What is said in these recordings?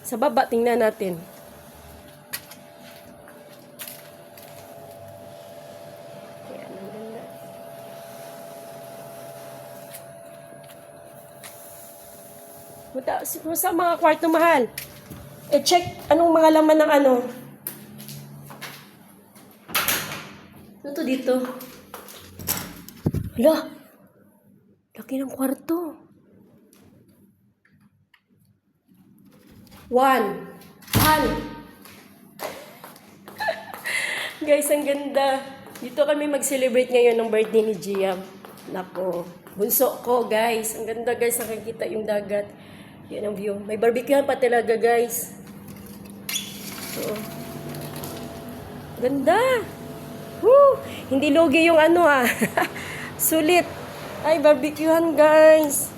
Sa baba, tingnan natin. Ayan, ang ganda. Punta sa mga kwarto, mahal. Check anong mga laman ng ano. Ano to dito? Hala, laki ng kwarto. 1. Guys, ang ganda. Dito kami mag-celebrate ngayon ng birthday ni Giam. Nako, bunso ko, guys. Ang ganda, guys. Nakikita yung dagat. Yan ang view. May barbecuehan pa talaga, guys. So, ganda. Woo! Hindi logi yung ano, ah. Sulit. Ay, barbecuehan, guys.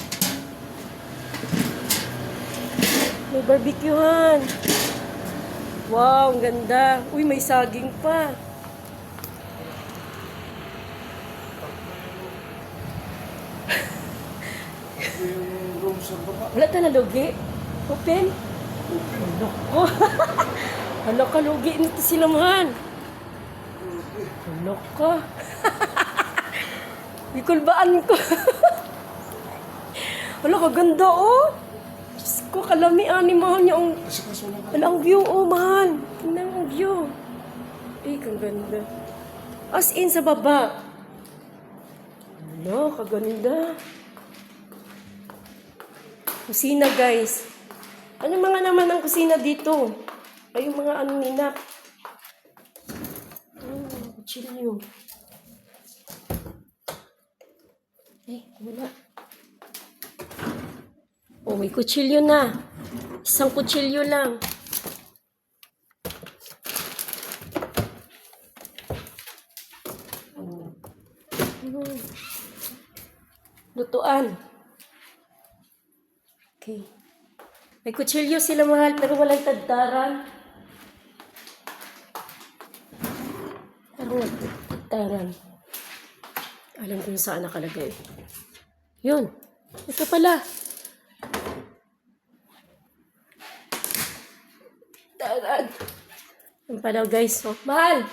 May barbecuehan. Wow, ang ganda. Uy, may saging pa. Wala ta na lugi. Open. Ano ko? Ano ka lugi nito sila, mahal? Ano ka? Ikulbaan ko. Wala ka ganda, oh. Diyos ko, kalamian ni mahal niya. Wala ang view, oh, mahal. Tingnan ang view. Eh, kang ganda. As in, sa baba. Ano, kaganda. Kusina, guys. Ano mga naman ang kusina dito? Ay, yung mga ano nila. Kutsilyo. Wala. Oh, may kutsilyo na. Isang kutsilyo lang. Lutuan. Okay. May kutsilyo sila, mahal, pero walang tagtaran. Walang tagtaran. Alam ko saan nakalagay. Yun. Ito pala. Tagtaran. Yan pala, guys. Oh, mahal.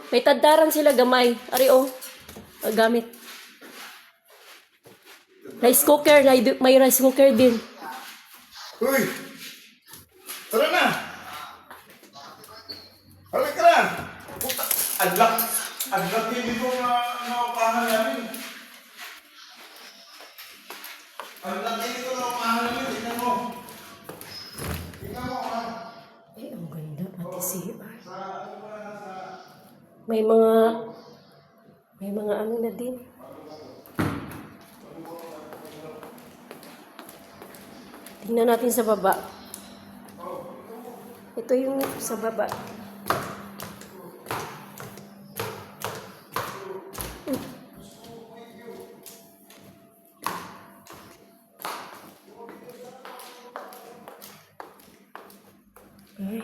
May tagtaran sila, gamay. Ari, oh. Gamit. Rice cooker. May rice cooker din. Uy! Tara na! Halika na! Puta! Adlak hindi ko naupahan namin. Adlak hindi ko naupahan namin. Tingnan mo. Tingnan mo, ha? Eh, ang ganda. Pati siya. May mga ano na din. Tingnan natin sa baba. Ito yung sa baba. Okay.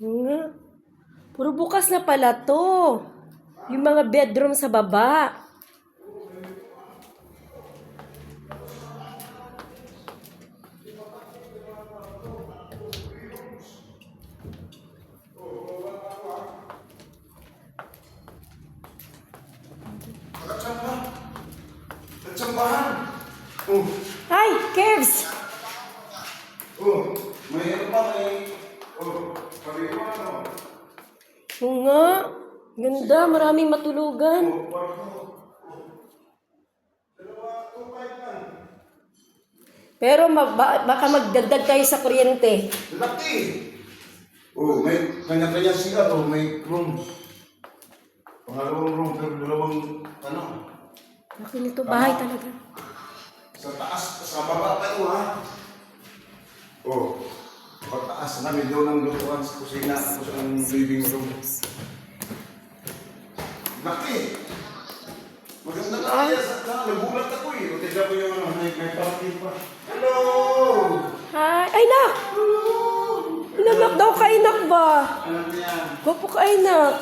Nga. Puro bukas na pala to. Yung mga bedroom sa baba. Nagsambahan! Oh! Hi, Kevs! Oh! May ano pa, may... Oh! Sabi ko ano? Oo nga. Ganda, maraming matulugan. Pero baka magdagdag tayo sa kuryente. Laki! Oh, may kanya-kanya siya to, may room. Pangalawang room, pero dalawang ano. Laki nito, bahay talaga. Sa taas, sa baba pa ito, ha? Oh, pagtaas namin doon ang lutuan sa kusina, tapos ang living room. Laki! Maganda na kaya sa nagulat ako eh. O, tignan mo yung ano, may parking pa. Hello! Hi! Ay, nak! Inanak daw kayo! kainak ba? Ano niya? Gwapo kainak.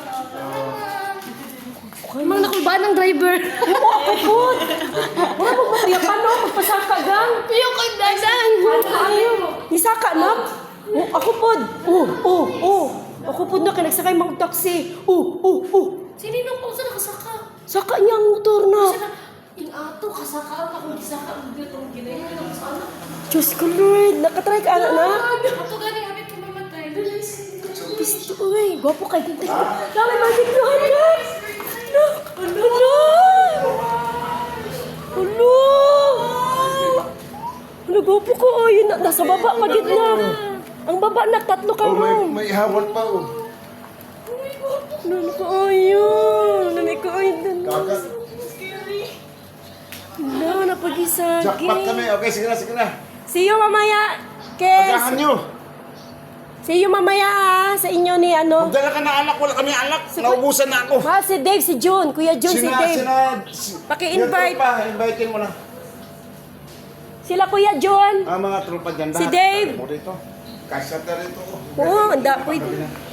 Mang nakulbaan ng driver. Ako, ako po. Wala mo ba tiya pa no? Magpasaka gang. Piyo ko dadan. Isaka na? Oh, ako po. Ako po na kinagsakay mga taxi. Sino nang po sa nakasaka? Saka niya ang motor na. Inato, kasaka ako, gisaka ang bitong ginayon ng sana. Diyos ko Lord, nakatry ka na na? Ato galing habit ko mamatay. Pisto, uy. Gwapo kayo. Dami ba sigluhan na? Ano? Ano, gwapo ko. Oh, yun, nasa baba pa gitna. Ang baba na, tatlo ka Oh, mo. may hawal pa oh. Ano ko, ayun. Ano ko, ayun. Kagat. Ano, napagisagi. Jackpot kami. Okay, sige na. See you mamaya, Kes. Agahan nyo. See you mamaya sa inyo ni ano. Magdala ka na anak. Wala kami anak. Naubusan na ako. Ma, si Dave, si June. Kuya June, si Dave. Paki-invite. Yung tropa, invitein mo na. Sila Kuya June. Mga tropa dyan. Si lahat. Dave. Mo rito. Kasya na rito. Oo, ang pwede.